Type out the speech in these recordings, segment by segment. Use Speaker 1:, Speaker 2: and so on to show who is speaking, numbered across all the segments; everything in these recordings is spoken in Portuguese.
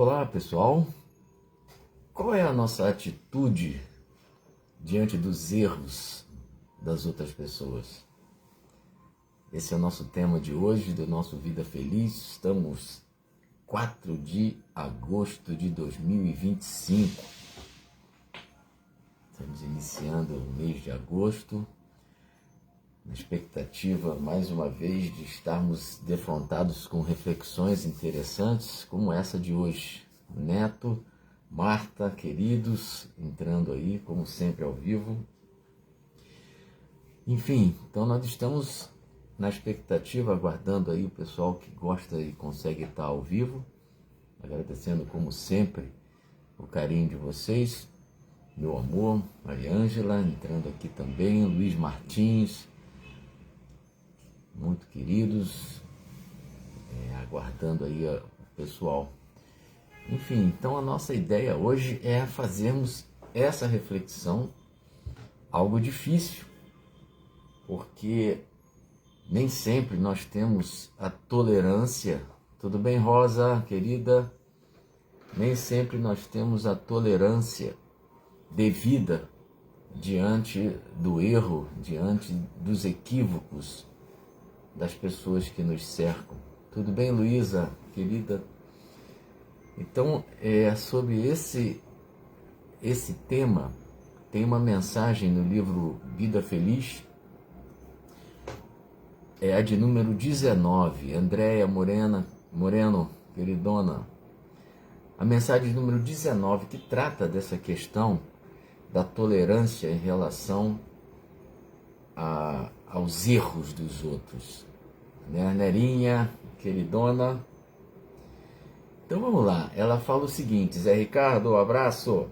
Speaker 1: Olá, pessoal. Qual é a nossa atitude diante dos erros das outras pessoas? Esse é o nosso tema de hoje, do nosso Vida Feliz. Estamos 4 de agosto de 2025. Estamos iniciando o mês de agosto, na expectativa, mais uma vez, de estarmos defrontados com reflexões interessantes como essa de hoje. Neto, Marta, queridos, entrando aí, como sempre, ao vivo. Enfim, então nós estamos na expectativa, aguardando aí o pessoal que gosta e consegue estar ao vivo, agradecendo, como sempre, o carinho de vocês, meu amor, Mariângela, entrando aqui também, Luiz Martins, muito queridos, aguardando aí o pessoal. Enfim, então a nossa ideia hoje é fazermos essa reflexão, algo difícil, porque nem sempre nós temos a tolerância. Tudo bem, Rosa, querida? Nem sempre nós temos a tolerância devida diante do erro, diante dos equívocos das pessoas que nos cercam. Tudo bem, Luísa, querida? Então, sobre esse tema, tem uma mensagem no livro Vida Feliz, é a de número 19, Andréia Moreno, queridona. A mensagem número 19, que trata dessa questão da tolerância em relação aos erros dos outros. Né, Nerinha, queridona? Então vamos lá, ela fala o seguinte, Zé Ricardo, abraço.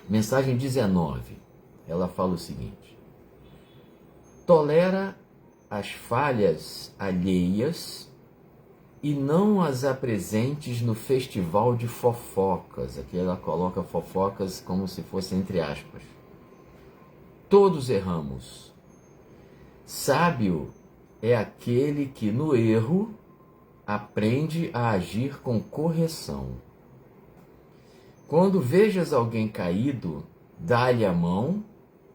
Speaker 1: Mensagem 19, ela fala o seguinte: tolera as falhas alheias e não as apresentes no festival de fofocas. Aqui ela coloca fofocas como se fosse entre aspas. Todos erramos. Sábio é aquele que no erro aprende a agir com correção. Quando vejas alguém caído, dá-lhe a mão,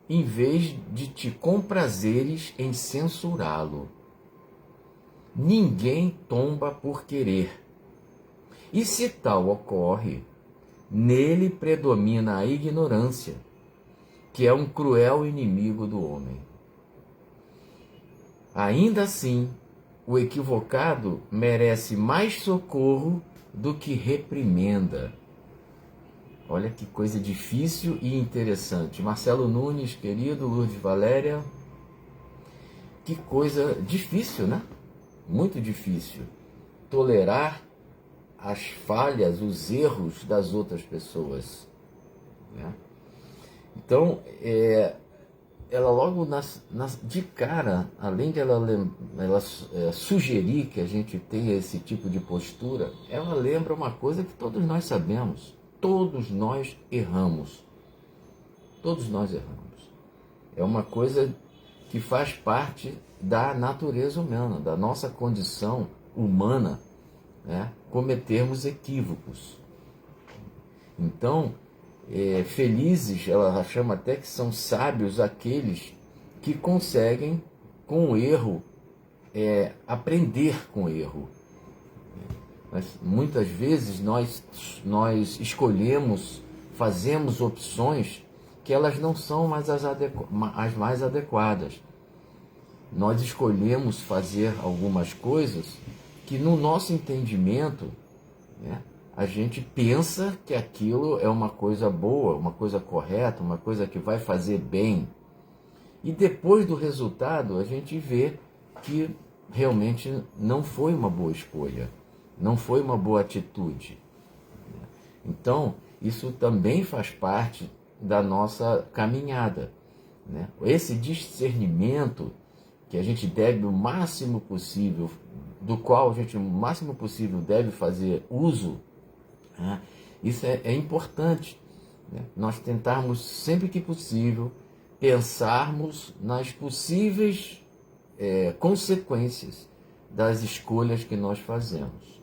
Speaker 1: em vez de te comprazeres em censurá-lo. Ninguém tomba por querer. E se tal ocorre, nele predomina a ignorância, que é um cruel inimigo do homem. Ainda assim, o equivocado merece mais socorro do que reprimenda. Olha que coisa difícil e interessante. Marcelo Nunes, querido, Lourdes Valéria. Que coisa difícil, né? Muito difícil. Tolerar as falhas, os erros das outras pessoas. Né? Então, ela logo de cara, além de ela sugerir que a gente tenha esse tipo de postura, ela lembra uma coisa que todos nós sabemos. Todos nós erramos. Todos nós erramos. É uma coisa que faz parte da natureza humana, da nossa condição humana, né? Cometermos equívocos. Então, felizes, ela chama até que são sábios aqueles que conseguem, com o erro, aprender com o erro. Mas muitas vezes nós escolhemos, fazemos opções que elas não são mais as mais adequadas. Nós escolhemos fazer algumas coisas que, no nosso entendimento, né, a gente pensa que aquilo é uma coisa boa, uma coisa correta, uma coisa que vai fazer bem. E depois do resultado, a gente vê que realmente não foi uma boa escolha, não foi uma boa atitude. Então, isso também faz parte da nossa caminhada. Né? Esse discernimento que a gente deve o máximo possível, do qual a gente o máximo possível deve fazer uso, né? Isso é importante. Né? Nós tentarmos sempre que possível pensarmos nas possíveis consequências das escolhas que nós fazemos.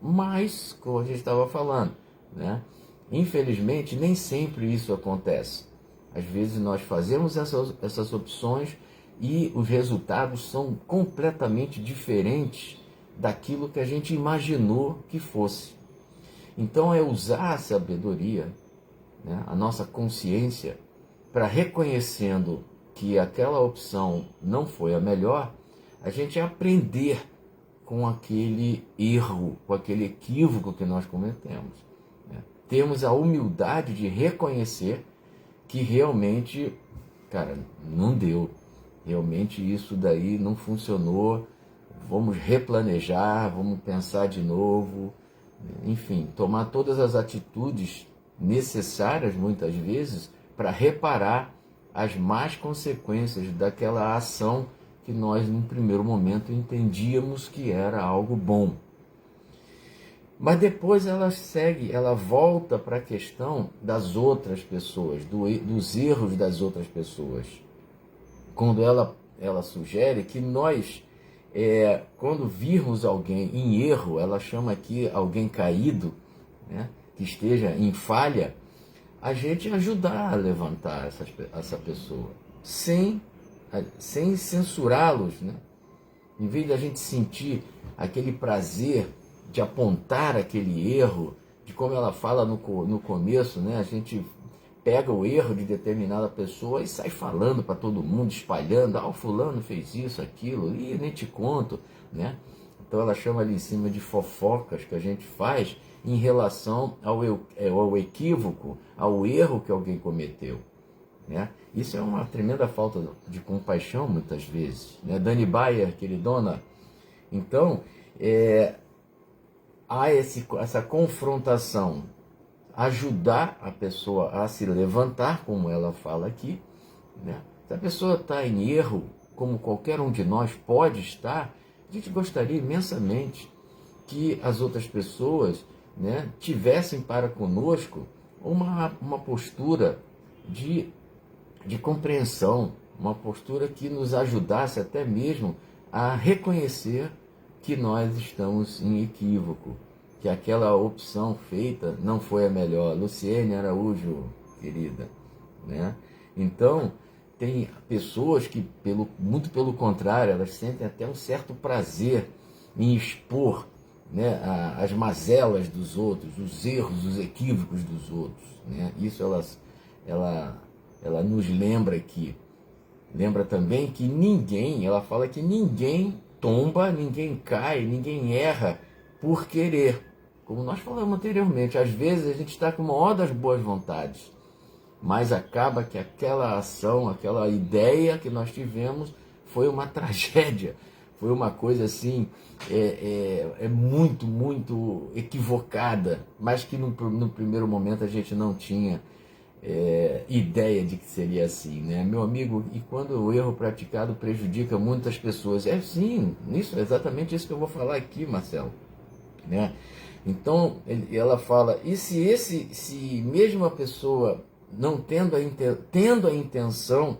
Speaker 1: Mas, como a gente estava falando, né? Infelizmente, nem sempre isso acontece. Às vezes nós fazemos essas opções e os resultados são completamente diferentes daquilo que a gente imaginou que fosse. Então é usar a sabedoria, né, a nossa consciência, para reconhecendo que aquela opção não foi a melhor, a gente aprender com aquele erro, com aquele equívoco que nós cometemos. Né? Temos a humildade de reconhecer que realmente, cara, não deu. Realmente isso daí não funcionou. Vamos replanejar, vamos pensar de novo. Enfim, tomar todas as atitudes necessárias, muitas vezes, para reparar as más consequências daquela ação que nós, num primeiro momento, entendíamos que era algo bom. Mas depois ela segue, ela volta para a questão das outras pessoas, dos erros das outras pessoas. Quando ela sugere que nós, quando virmos alguém em erro, ela chama aqui alguém caído, né, que esteja em falha, a gente ajudar a levantar essa pessoa, sem censurá-los, né? Em vez de a gente sentir aquele prazer de apontar aquele erro, de como ela fala no começo, né? A gente pega o erro de determinada pessoa e sai falando para todo mundo, espalhando, o fulano fez isso, aquilo, e nem te conto, né? Então ela chama ali em cima de fofocas que a gente faz em relação ao equívoco, ao erro que alguém cometeu. Né? Isso é uma tremenda falta de compaixão, muitas vezes. Né? Dani Bayer, queridona. Então, há essa confrontação, ajudar a pessoa a se levantar, como ela fala aqui. Né? Se a pessoa está em erro, como qualquer um de nós pode estar, a gente gostaria imensamente que as outras pessoas, né, tivessem para conosco uma postura de compreensão, uma postura que nos ajudasse até mesmo a reconhecer que nós estamos em equívoco, que aquela opção feita não foi a melhor. Luciene Araújo, querida, né? Então, tem pessoas que, muito pelo contrário, elas sentem até um certo prazer em expor, né, as mazelas dos outros, os erros, os equívocos dos outros. Né? Isso ela nos lembra aqui. Lembra também que ela fala que ninguém tomba, ninguém cai, ninguém erra por querer. Como nós falamos anteriormente, às vezes a gente está com a maior das boas vontades, mas acaba que aquela ação, aquela ideia que nós tivemos foi uma tragédia, foi uma coisa assim, muito, muito equivocada, mas que no primeiro momento a gente não tinha ideia de que seria assim, né? Meu amigo, e quando o erro praticado prejudica muitas pessoas? Sim, é exatamente isso que eu vou falar aqui, Marcelo, né? Então, ela fala, e se mesmo a pessoa não tendo a intenção,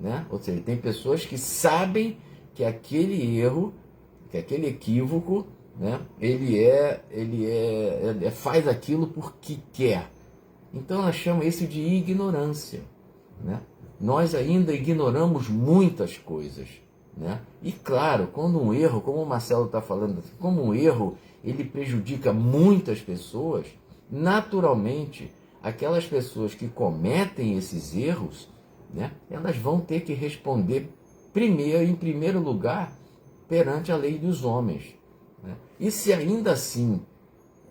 Speaker 1: né? Ou seja, tem pessoas que sabem que aquele erro, que aquele equívoco, né? Ele faz aquilo porque quer. Então ela chama isso de ignorância. Né? Nós ainda ignoramos muitas coisas. Né? E claro, quando um erro, como o Marcelo está falando, como um erro ele prejudica muitas pessoas, naturalmente aquelas pessoas que cometem esses erros, né, elas vão ter que responder em primeiro lugar perante a lei dos homens. Né? E se ainda assim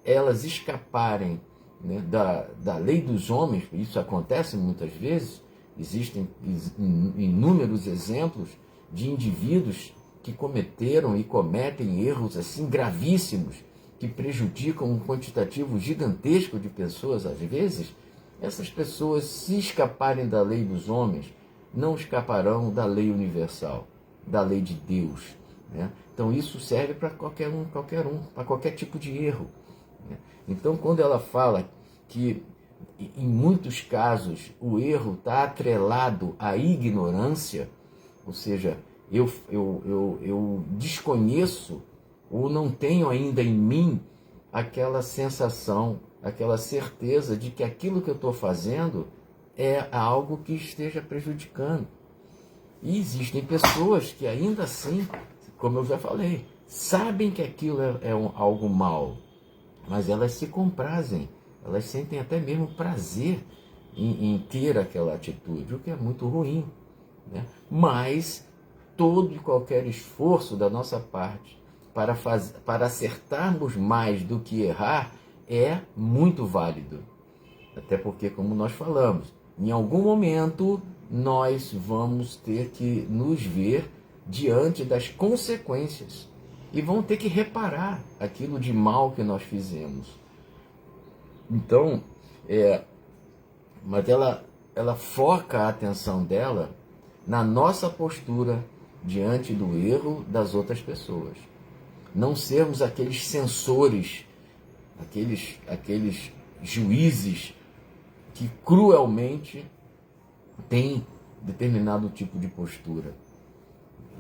Speaker 1: elas escaparem, né, da lei dos homens, isso acontece muitas vezes, existem inúmeros exemplos de indivíduos que cometeram e cometem erros assim gravíssimos, que prejudicam um quantitativo gigantesco de pessoas às vezes. Essas pessoas, se escaparem da lei dos homens, não escaparão da lei universal, da lei de Deus. Né? Então isso serve para qualquer um, para qualquer tipo de erro. Então, quando ela fala que, em muitos casos, o erro está atrelado à ignorância, ou seja, eu desconheço ou não tenho ainda em mim aquela sensação, aquela certeza de que aquilo que eu estou fazendo é algo que esteja prejudicando. E existem pessoas que ainda assim, como eu já falei, sabem que aquilo é algo mal, mas elas se comprazem, elas sentem até mesmo prazer em ter aquela atitude, o que é muito ruim, né? Mas todo e qualquer esforço da nossa parte para acertarmos mais do que errar é muito válido. Até porque, como nós falamos, em algum momento nós vamos ter que nos ver diante das consequências e vão ter que reparar aquilo de mal que nós fizemos. Então, mas ela foca a atenção dela na nossa postura diante do erro das outras pessoas. Não sermos aqueles censores, aqueles juízes que cruelmente têm determinado tipo de postura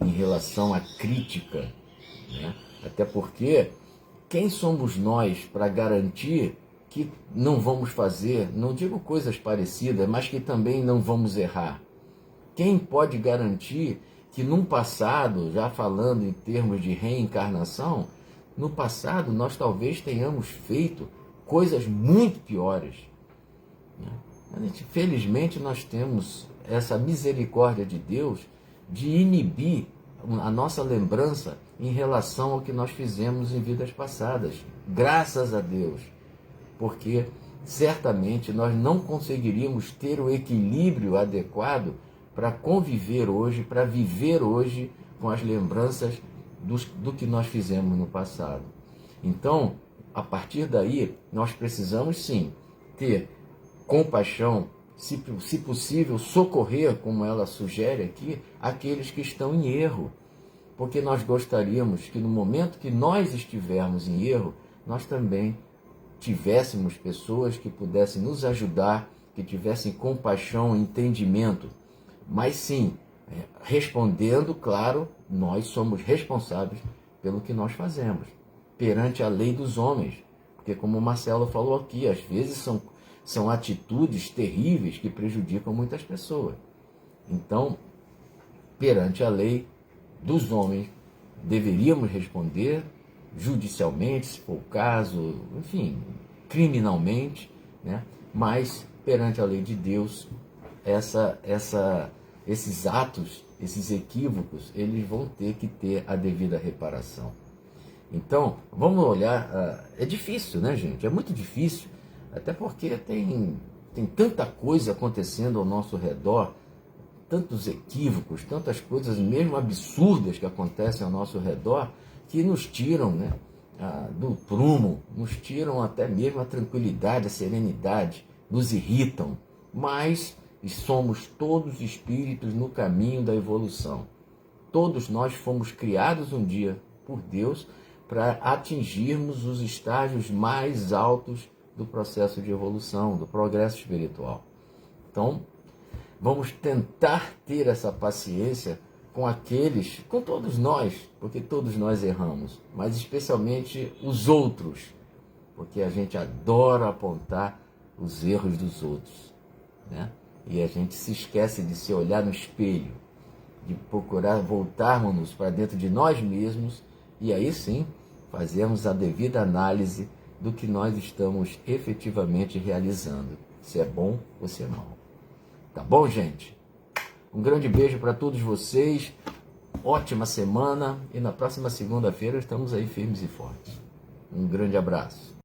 Speaker 1: em relação à crítica, né? Até porque quem somos nós para garantir que não vamos fazer, não digo coisas parecidas, mas que também não vamos errar? Quem pode garantir que num passado, já falando em termos de reencarnação, no passado nós talvez tenhamos feito coisas muito piores, né? Felizmente nós temos essa misericórdia de Deus de inibir a nossa lembrança em relação ao que nós fizemos em vidas passadas. Graças a Deus, porque certamente nós não conseguiríamos ter o equilíbrio adequado para conviver hoje, para viver hoje com as lembranças do que nós fizemos no passado. Então, a partir daí, nós precisamos sim ter compaixão, se possível, socorrer, como ela sugere aqui, aqueles que estão em erro. Porque nós gostaríamos que no momento que nós estivermos em erro, nós também tivéssemos pessoas que pudessem nos ajudar, que tivessem compaixão, entendimento. Mas sim, respondendo, claro, nós somos responsáveis pelo que nós fazemos, perante a lei dos homens. Porque como o Marcelo falou aqui, às vezes são atitudes terríveis que prejudicam muitas pessoas. Então, perante a lei dos homens, deveríamos responder judicialmente, se for o caso, enfim, criminalmente, né? Mas perante a lei de Deus, esses atos, esses equívocos, eles vão ter que ter a devida reparação. Então, vamos olhar, é difícil, né, gente? É muito difícil, até porque tem tanta coisa acontecendo ao nosso redor, tantos equívocos, tantas coisas mesmo absurdas que acontecem ao nosso redor, que nos tiram, né, do prumo, nos tiram até mesmo a tranquilidade, a serenidade, nos irritam, mas somos todos espíritos no caminho da evolução. Todos nós fomos criados um dia por Deus para atingirmos os estágios mais altos do processo de evolução, do progresso espiritual. Então, vamos tentar ter essa paciência com todos nós, porque todos nós erramos, mas especialmente os outros, porque a gente adora apontar os erros dos outros, né? E a gente se esquece de se olhar no espelho, de procurar voltarmos para dentro de nós mesmos e aí sim fazermos a devida análise do que nós estamos efetivamente realizando, se é bom ou se é mal. Tá bom, gente? Um grande beijo para todos vocês, ótima semana e na próxima segunda-feira estamos aí firmes e fortes. Um grande abraço.